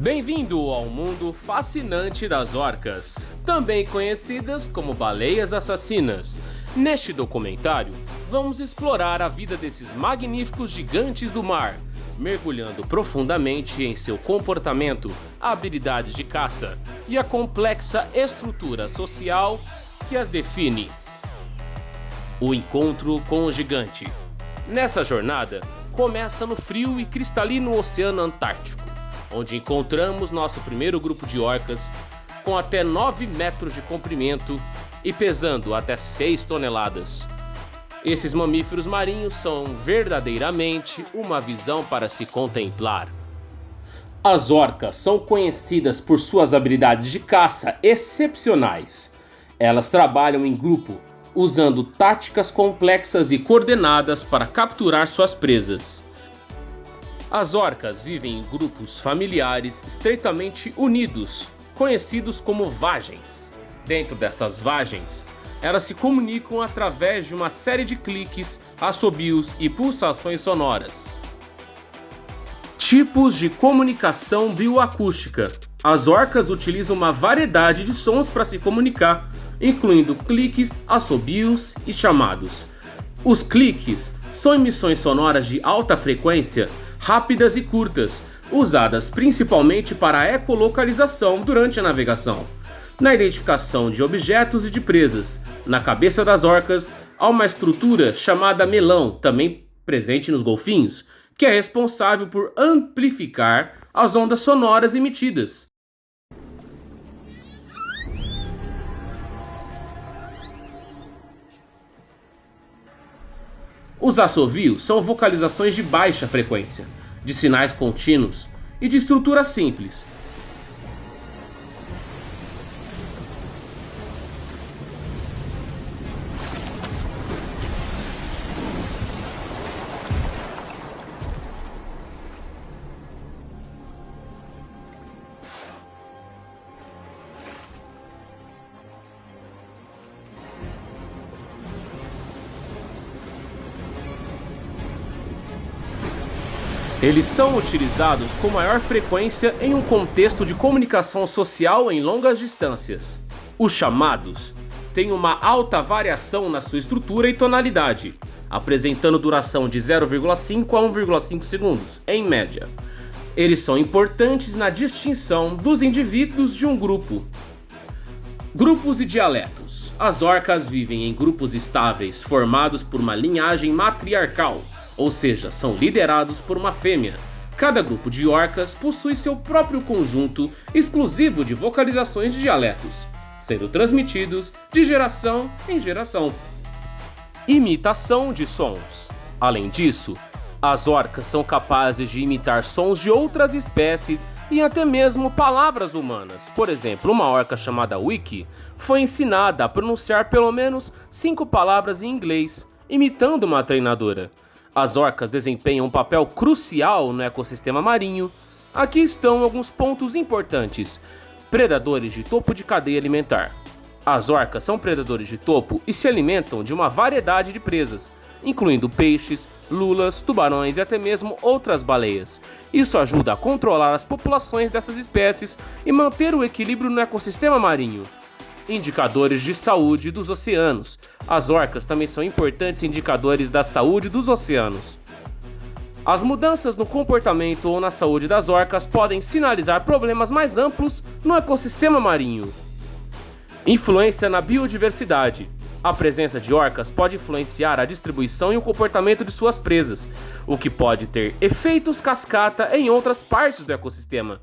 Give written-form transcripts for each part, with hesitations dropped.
Bem-vindo ao mundo fascinante das orcas, também conhecidas como baleias assassinas. Neste documentário, vamos explorar a vida desses magníficos gigantes do mar, mergulhando profundamente em seu comportamento, habilidades de caça e a complexa estrutura social que as define. O encontro com o gigante. Nessa jornada, começa no frio e cristalino Oceano Antártico, onde encontramos nosso primeiro grupo de orcas com até 9 metros de comprimento e pesando até 6 toneladas. Esses mamíferos marinhos são verdadeiramente uma visão para se contemplar. As orcas são conhecidas por suas habilidades de caça excepcionais. Elas trabalham em grupo, usando táticas complexas e coordenadas para capturar suas presas. As orcas vivem em grupos familiares estreitamente unidos, conhecidos como vagens. Dentro dessas vagens, elas se comunicam através de uma série de cliques, assobios e pulsações sonoras. Tipos de comunicação bioacústica. As orcas utilizam uma variedade de sons para se comunicar, incluindo cliques, assobios e chamados. Os cliques são emissões sonoras de alta frequência, rápidas e curtas, usadas principalmente para a ecolocalização durante a navegação, na identificação de objetos e de presas. Na cabeça das orcas há uma estrutura chamada melão, também presente nos golfinhos, que é responsável por amplificar as ondas sonoras emitidas. Os assovios são vocalizações de baixa frequência, de sinais contínuos e de estrutura simples. Eles são utilizados com maior frequência em um contexto de comunicação social em longas distâncias. Os chamados têm uma alta variação na sua estrutura e tonalidade, apresentando duração de 0,5 a 1,5 segundos, em média. Eles são importantes na distinção dos indivíduos de um grupo. Grupos e dialetos. As orcas vivem em grupos estáveis formados por uma linhagem matriarcal, ou seja, são liderados por uma fêmea. Cada grupo de orcas possui seu próprio conjunto exclusivo de vocalizações de dialetos, sendo transmitidos de geração em geração. Imitação de sons. Além disso, as orcas são capazes de imitar sons de outras espécies e até mesmo palavras humanas. Por exemplo, uma orca chamada Wiki foi ensinada a pronunciar pelo menos 5 palavras em inglês, imitando uma treinadora. As orcas desempenham um papel crucial no ecossistema marinho. Aqui estão alguns pontos importantes. Predadores de topo de cadeia alimentar. As orcas são predadores de topo e se alimentam de uma variedade de presas, incluindo peixes, lulas, tubarões e até mesmo outras baleias. Isso ajuda a controlar as populações dessas espécies e manter o equilíbrio no ecossistema marinho. Indicadores de saúde dos oceanos. As orcas também são importantes indicadores da saúde dos oceanos. As mudanças no comportamento ou na saúde das orcas podem sinalizar problemas mais amplos no ecossistema marinho. Influência na biodiversidade. A presença de orcas pode influenciar a distribuição e o comportamento de suas presas, o que pode ter efeitos cascata em outras partes do ecossistema.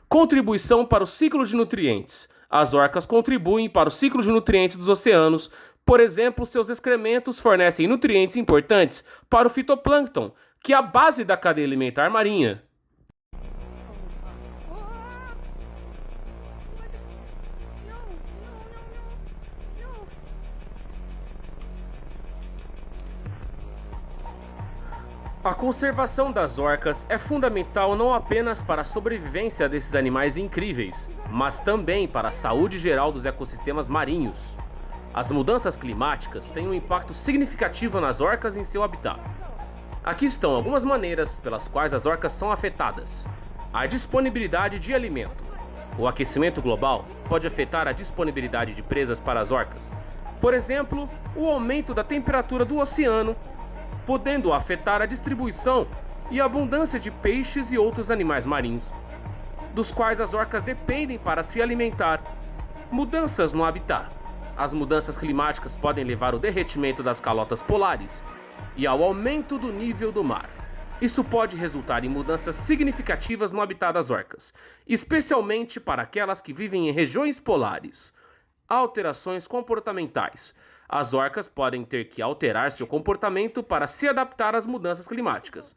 Contribuição para o ciclo de nutrientes. As orcas contribuem para o ciclo de nutrientes dos oceanos. Por exemplo, seus excrementos fornecem nutrientes importantes para o fitoplâncton, que é a base da cadeia alimentar marinha. A conservação das orcas é fundamental não apenas para a sobrevivência desses animais incríveis, mas também para a saúde geral dos ecossistemas marinhos. As mudanças climáticas têm um impacto significativo nas orcas em seu habitat. Aqui estão algumas maneiras pelas quais as orcas são afetadas. A disponibilidade de alimento. O aquecimento global pode afetar a disponibilidade de presas para as orcas. Por exemplo, o aumento da temperatura do oceano, podendo afetar a distribuição e abundância de peixes e outros animais marinhos, dos quais as orcas dependem para se alimentar. Mudanças no habitat. As mudanças climáticas podem levar ao derretimento das calotas polares e ao aumento do nível do mar. Isso pode resultar em mudanças significativas no habitat das orcas, especialmente para aquelas que vivem em regiões polares. Alterações comportamentais. As orcas podem ter que alterar seu comportamento para se adaptar às mudanças climáticas.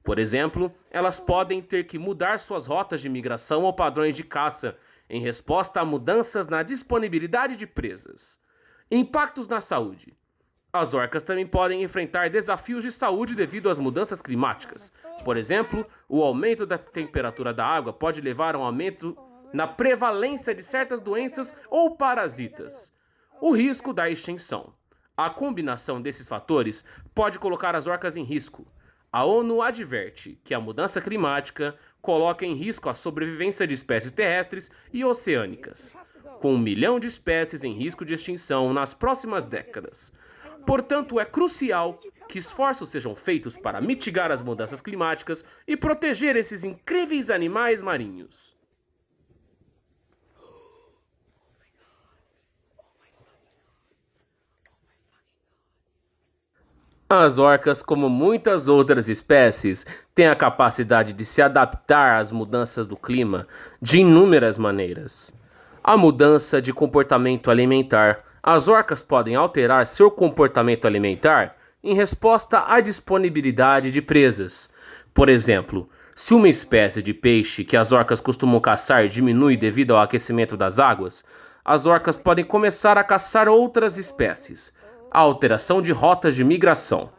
Por exemplo, elas podem ter que mudar suas rotas de migração ou padrões de caça em resposta a mudanças na disponibilidade de presas. Impactos na saúde. As orcas também podem enfrentar desafios de saúde devido às mudanças climáticas. Por exemplo, o aumento da temperatura da água pode levar a um aumento na prevalência de certas doenças ou parasitas. O risco da extinção. A combinação desses fatores pode colocar as orcas em risco. A ONU adverte que a mudança climática coloca em risco a sobrevivência de espécies terrestres e oceânicas, com 1 milhão de espécies em risco de extinção nas próximas décadas. Portanto, é crucial que esforços sejam feitos para mitigar as mudanças climáticas e proteger esses incríveis animais marinhos. As orcas, como muitas outras espécies, têm a capacidade de se adaptar às mudanças do clima de inúmeras maneiras. A mudança de comportamento alimentar. As orcas podem alterar seu comportamento alimentar em resposta à disponibilidade de presas. Por exemplo, se uma espécie de peixe que as orcas costumam caçar diminui devido ao aquecimento das águas, as orcas podem começar a caçar outras espécies. A alteração de rotas de migração.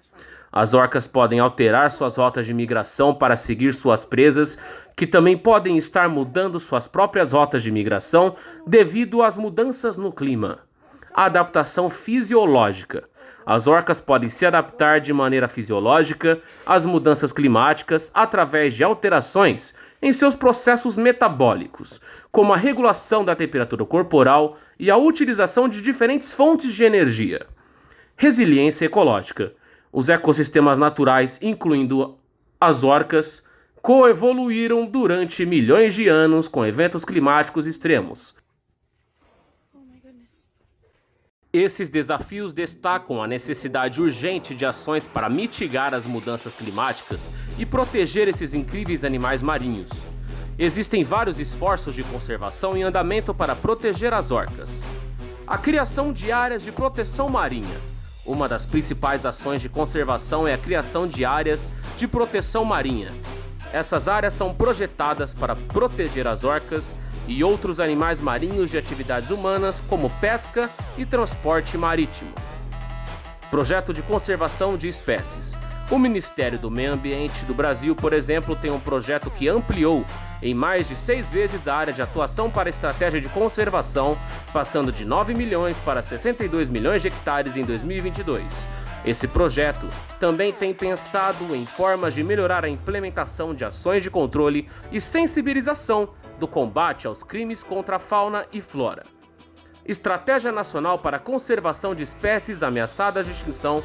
As orcas podem alterar suas rotas de migração para seguir suas presas, que também podem estar mudando suas próprias rotas de migração devido às mudanças no clima. A adaptação fisiológica. As orcas podem se adaptar de maneira fisiológica às mudanças climáticas através de alterações em seus processos metabólicos, como a regulação da temperatura corporal e a utilização de diferentes fontes de energia. Resiliência ecológica. Os ecossistemas naturais, incluindo as orcas, coevoluíram durante milhões de anos com eventos climáticos extremos. Esses desafios destacam a necessidade urgente de ações para mitigar as mudanças climáticas e proteger esses incríveis animais marinhos. Existem vários esforços de conservação em andamento para proteger as orcas. A criação de áreas de proteção marinha. Uma das principais ações de conservação é a criação de áreas de proteção marinha. Essas áreas são projetadas para proteger as orcas e outros animais marinhos de atividades humanas, como pesca e transporte marítimo. Projeto de conservação de espécies. O Ministério do Meio Ambiente do Brasil, por exemplo, tem um projeto que ampliou em mais de 6 vezes a área de atuação para a estratégia de conservação, passando de 9 milhões para 62 milhões de hectares em 2022. Esse projeto também tem pensado em formas de melhorar a implementação de ações de controle e sensibilização do combate aos crimes contra a fauna e flora. Estratégia Nacional para a Conservação de Espécies Ameaçadas de Extinção,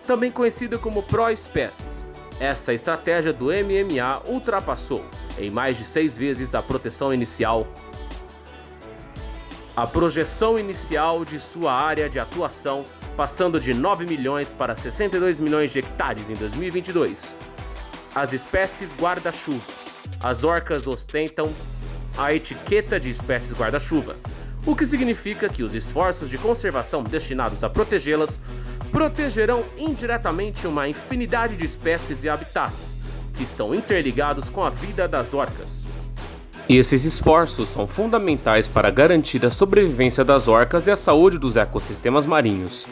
também conhecida como PRO-Espécies. Essa estratégia do MMA ultrapassou, em mais de 6 vezes, a proteção inicial. A projeção inicial de sua área de atuação, passando de 9 milhões para 62 milhões de hectares em 2022. As espécies guarda-chuva. As orcas ostentam a etiqueta de espécies guarda-chuva, o que significa que os esforços de conservação destinados a protegê-las protegerão indiretamente uma infinidade de espécies e habitats que estão interligados com a vida das orcas. E esses esforços são fundamentais para garantir a sobrevivência das orcas e a saúde dos ecossistemas marinhos.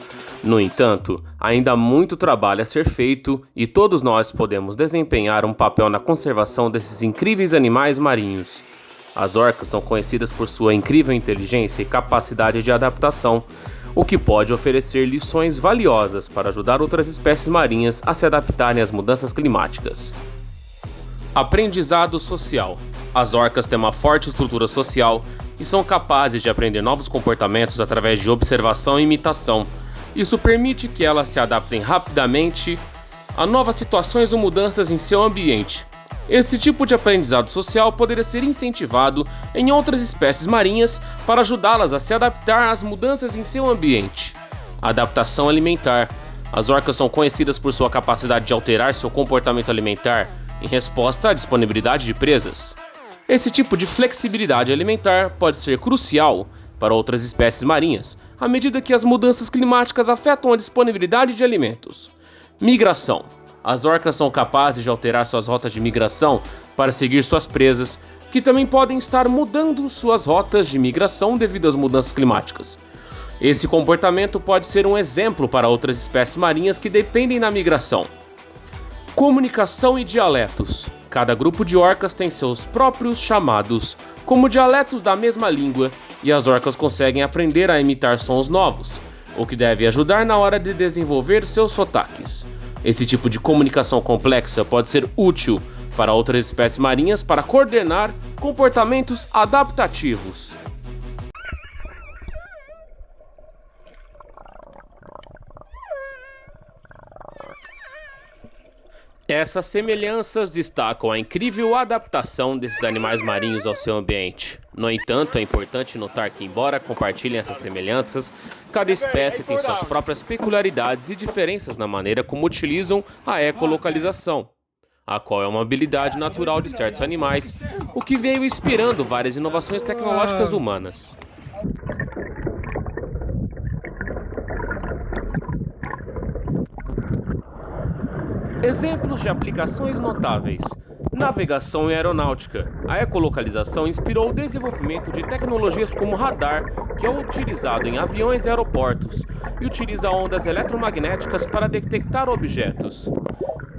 No entanto, ainda há muito trabalho a ser feito e todos nós podemos desempenhar um papel na conservação desses incríveis animais marinhos. As orcas são conhecidas por sua incrível inteligência e capacidade de adaptação, o que pode oferecer lições valiosas para ajudar outras espécies marinhas a se adaptarem às mudanças climáticas. Aprendizado social. As orcas têm uma forte estrutura social e são capazes de aprender novos comportamentos através de observação e imitação. Isso permite que elas se adaptem rapidamente a novas situações ou mudanças em seu ambiente. Esse tipo de aprendizado social poderia ser incentivado em outras espécies marinhas para ajudá-las a se adaptar às mudanças em seu ambiente. Adaptação alimentar. As orcas são conhecidas por sua capacidade de alterar seu comportamento alimentar em resposta à disponibilidade de presas. Esse tipo de flexibilidade alimentar pode ser crucial para outras espécies marinhas, à medida que as mudanças climáticas afetam a disponibilidade de alimentos. Migração. As orcas são capazes de alterar suas rotas de migração para seguir suas presas, que também podem estar mudando suas rotas de migração devido às mudanças climáticas. Esse comportamento pode ser um exemplo para outras espécies marinhas que dependem da migração. Comunicação e dialetos. Cada grupo de orcas tem seus próprios chamados, como dialetos da mesma língua, e as orcas conseguem aprender a imitar sons novos, o que deve ajudar na hora de desenvolver seus sotaques. Esse tipo de comunicação complexa pode ser útil para outras espécies marinhas para coordenar comportamentos adaptativos. Essas semelhanças destacam a incrível adaptação desses animais marinhos ao seu ambiente. No entanto, é importante notar que, embora compartilhem essas semelhanças, cada espécie tem suas próprias peculiaridades e diferenças na maneira como utilizam a ecolocalização, a qual é uma habilidade natural de certos animais, o que veio inspirando várias inovações tecnológicas humanas. Exemplos de aplicações notáveis. Navegação e aeronáutica. A ecolocalização inspirou o desenvolvimento de tecnologias como radar, que é utilizado em aviões e aeroportos, e utiliza ondas eletromagnéticas para detectar objetos.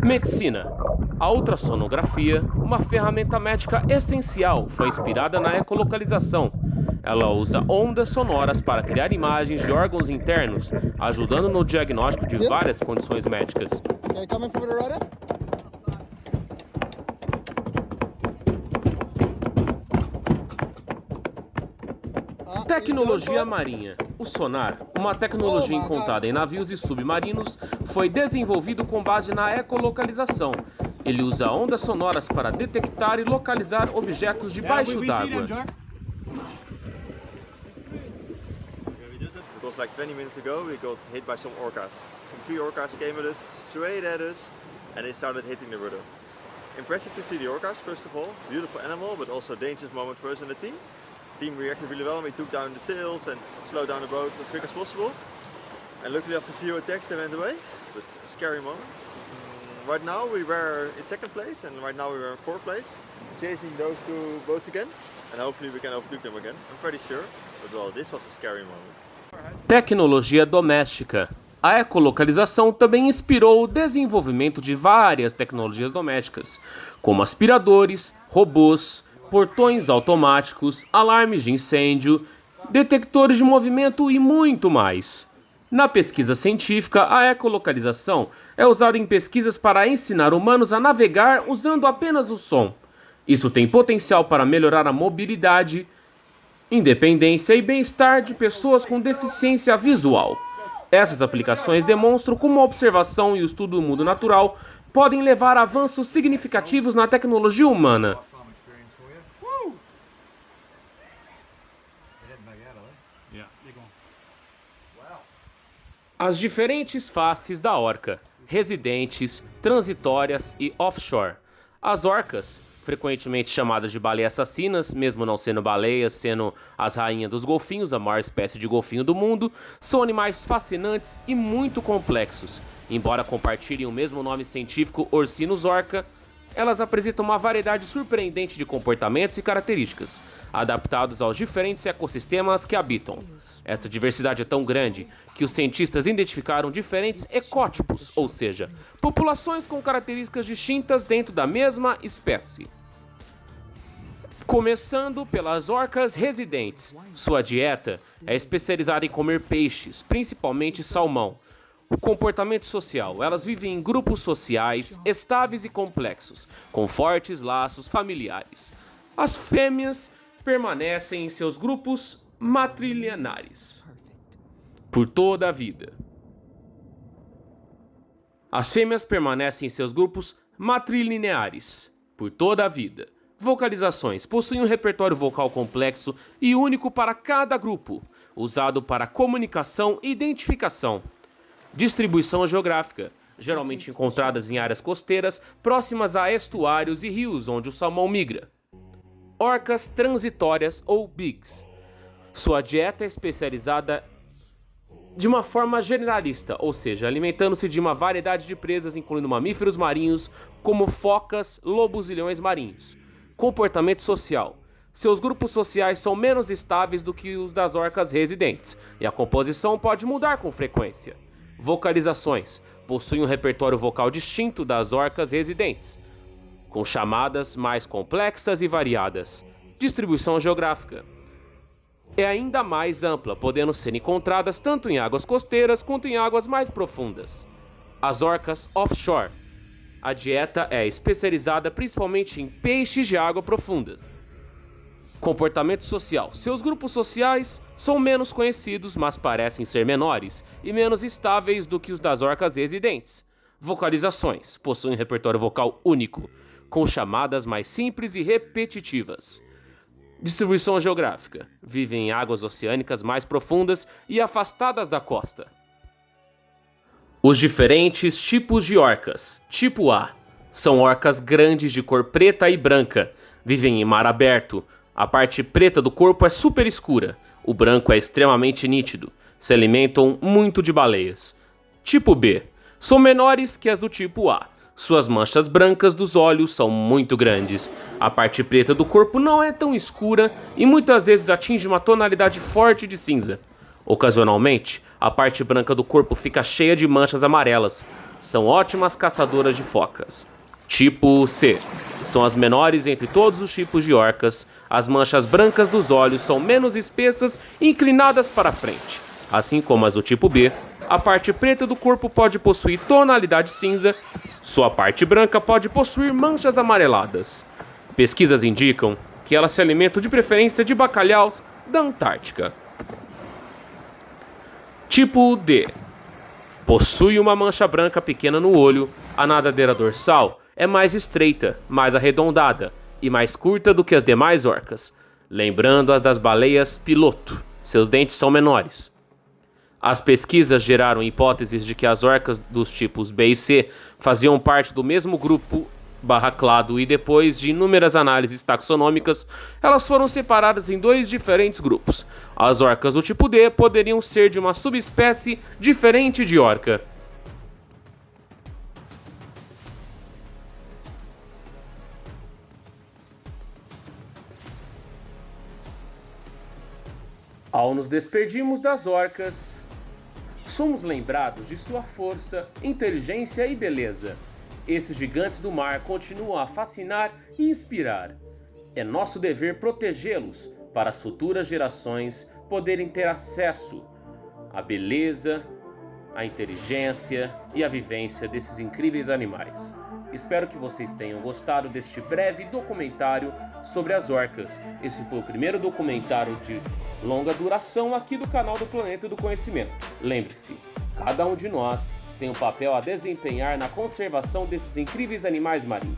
Medicina. A ultrassonografia, uma ferramenta médica essencial, foi inspirada na ecolocalização. Ela usa ondas sonoras para criar imagens de órgãos internos, ajudando no diagnóstico de várias condições médicas. Tecnologia marinha. O sonar, uma tecnologia encontrada em navios e submarinos, foi desenvolvido com base na ecolocalização. Ele usa ondas sonoras para detectar e localizar objetos debaixo d'água. Because like 20 minutes ago we got hit by some orcas. Some 3 orcas came at us, straight at us, and they started hitting the rudder. Impressive to see the orcas, first of all. Beautiful animal, but also dangerous moment for us in the team. The team reacted really well and we took down the sails and slowed down the boat as quick as possible. And luckily after a few attacks they went away. It's a scary moment. Right now we were in 2nd place and right now we were in 4th place. Chasing those 2 boats again and hopefully we can overtake them again. I'm pretty sure. But well, this was a scary moment. Tecnologia doméstica. A ecolocalização também inspirou o desenvolvimento de várias tecnologias domésticas, como aspiradores, robôs, portões automáticos, alarmes de incêndio, detectores de movimento e muito mais. Na pesquisa científica, a ecolocalização é usada em pesquisas para ensinar humanos a navegar usando apenas o som. Isso tem potencial para melhorar a mobilidade, independência e bem-estar de pessoas com deficiência visual. Essas aplicações demonstram como a observação e o estudo do mundo natural podem levar a avanços significativos na tecnologia humana. As diferentes faces da orca: residentes, transitórias e offshore. As orcas, frequentemente chamadas de baleias assassinas, mesmo não sendo baleias, sendo as rainhas dos golfinhos, a maior espécie de golfinho do mundo, são animais fascinantes e muito complexos. Embora compartilhem o mesmo nome científico, Ursinus orca, elas apresentam uma variedade surpreendente de comportamentos e características, adaptados aos diferentes ecossistemas que habitam. Essa diversidade é tão grande que os cientistas identificaram diferentes ecótipos, ou seja, populações com características distintas dentro da mesma espécie. Começando pelas orcas residentes. Sua dieta é especializada em comer peixes, principalmente salmão. O comportamento social. Elas vivem em grupos sociais estáveis e complexos, com fortes laços familiares. As fêmeas permanecem em seus grupos matrilineares por toda a vida. As fêmeas permanecem em seus grupos matrilineares por toda a vida. Vocalizações possuem um repertório vocal complexo e único para cada grupo, usado para comunicação e identificação. Distribuição geográfica, geralmente encontradas em áreas costeiras próximas a estuários e rios onde o salmão migra. Orcas transitórias ou bigs. Sua dieta é especializada de uma forma generalista, ou seja, alimentando-se de uma variedade de presas, incluindo mamíferos marinhos, como focas, lobos e leões marinhos. Comportamento social. Seus grupos sociais são menos estáveis do que os das orcas residentes, e a composição pode mudar com frequência. Vocalizações. Possuem um repertório vocal distinto das orcas residentes, com chamadas mais complexas e variadas. Distribuição geográfica. É ainda mais ampla, podendo ser encontradas tanto em águas costeiras quanto em águas mais profundas. As orcas offshore. A dieta é especializada principalmente em peixes de água profunda. Comportamento social. Seus grupos sociais são menos conhecidos, mas parecem ser menores e menos estáveis do que os das orcas residentes. Vocalizações. Possuem um repertório vocal único, com chamadas mais simples e repetitivas. Distribuição geográfica. Vivem em águas oceânicas mais profundas e afastadas da costa. Os diferentes tipos de orcas. Tipo A. São orcas grandes de cor preta e branca. Vivem em mar aberto. A parte preta do corpo é super escura. O branco é extremamente nítido. Se alimentam muito de baleias. Tipo B. São menores que as do tipo A. Suas manchas brancas dos olhos são muito grandes. A parte preta do corpo não é tão escura e muitas vezes atinge uma tonalidade forte de cinza. Ocasionalmente, a parte branca do corpo fica cheia de manchas amarelas. São ótimas caçadoras de focas. Tipo C. São as menores entre todos os tipos de orcas. As manchas brancas dos olhos são menos espessas e inclinadas para frente. Assim como as do tipo B, a parte preta do corpo pode possuir tonalidade cinza. Sua parte branca pode possuir manchas amareladas. Pesquisas indicam que elas se alimentam de preferência de bacalhaus da Antártica. Tipo D. Possui uma mancha branca pequena no olho. A nadadeira dorsal é mais estreita, mais arredondada e mais curta do que as demais orcas, lembrando as das baleias piloto. Seus dentes são menores. As pesquisas geraram hipóteses de que as orcas dos tipos B e C faziam parte do mesmo grupo clado e depois de inúmeras análises taxonômicas, elas foram separadas em dois diferentes grupos. As orcas do tipo D poderiam ser de uma subespécie diferente de orca. Ao nos despedirmos das orcas, somos lembrados de sua força, inteligência e beleza. Esses gigantes do mar continuam a fascinar e inspirar. É nosso dever protegê-los para as futuras gerações poderem ter acesso à beleza, à inteligência e à vivência desses incríveis animais. Espero que vocês tenham gostado deste breve documentário sobre as orcas. Esse foi o primeiro documentário de longa duração aqui do canal do Planeta do Conhecimento. Lembre-se, cada um de nós tem um papel a desempenhar na conservação desses incríveis animais marinhos.